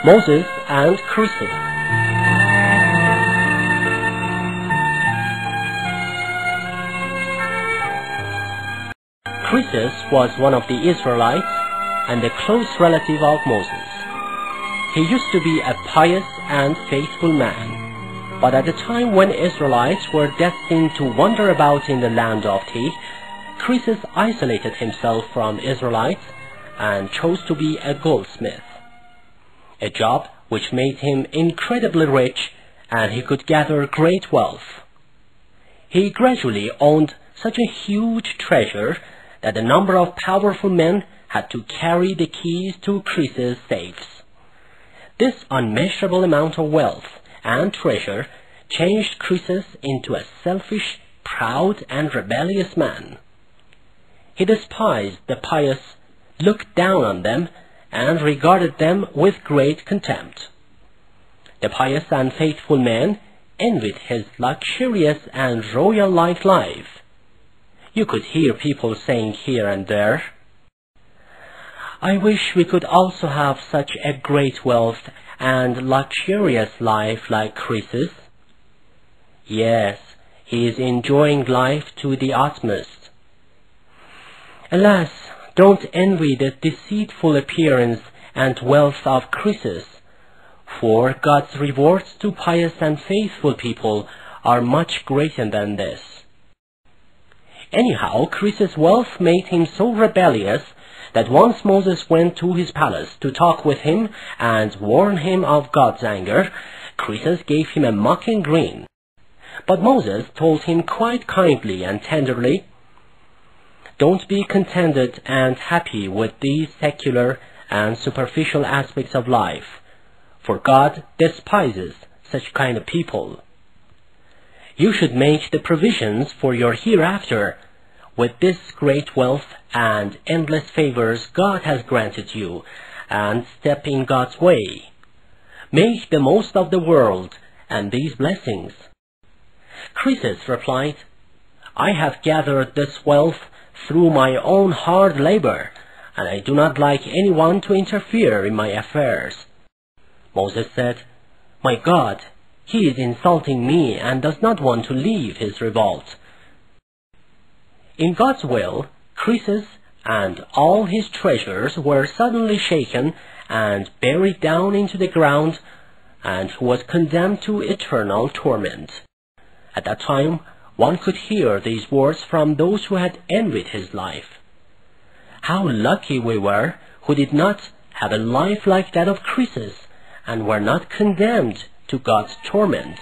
Moses and Croesus. Croesus was one of the Israelites and a close relative of Moses. He used to be a pious and faithful man, but at the time when Israelites were destined to wander about in the land of tea, Croesus isolated himself from Israelites and chose to be a goldsmith, a job which made him incredibly rich, and he could gather great wealth. He gradually owned such a huge treasure that a number of powerful men had to carry the keys to Croesus' safes. This unmeasurable amount of wealth and treasure changed Croesus into a selfish, proud, and rebellious man. He despised the pious, looked down on them, and regarded them with great contempt. The pious and faithful man envied his luxurious and royal-like life. You could hear people saying here and there, "I wish we could also have such a great wealth and luxurious life like Croesus." Yes, he is enjoying life to the utmost. Alas, don't envy the deceitful appearance and wealth of Croesus, for God's rewards to pious and faithful people are much greater than this. Anyhow, Croesus' wealth made him so rebellious that once Moses went to his palace to talk with him and warn him of God's anger, Croesus gave him a mocking grin. But Moses told him quite kindly and tenderly, "Don't be contented and happy with these secular and superficial aspects of life, for God despises such kind of people. You should make the provisions for your hereafter with this great wealth and endless favors God has granted you, and step in God's way. Make the most of the world and these blessings." Croesus replied, "I have gathered this wealth through my own hard labor, and I do not like anyone to interfere in my affairs." Moses said, "My God, he is insulting me and does not want to leave his revolt." In God's will, Croesus and all his treasures were suddenly shaken and buried down into the ground, and he was condemned to eternal torment. At that time, one could hear these words from those who had envied his life. How lucky we were who did not have a life like that of Croesus and were not condemned to God's torment.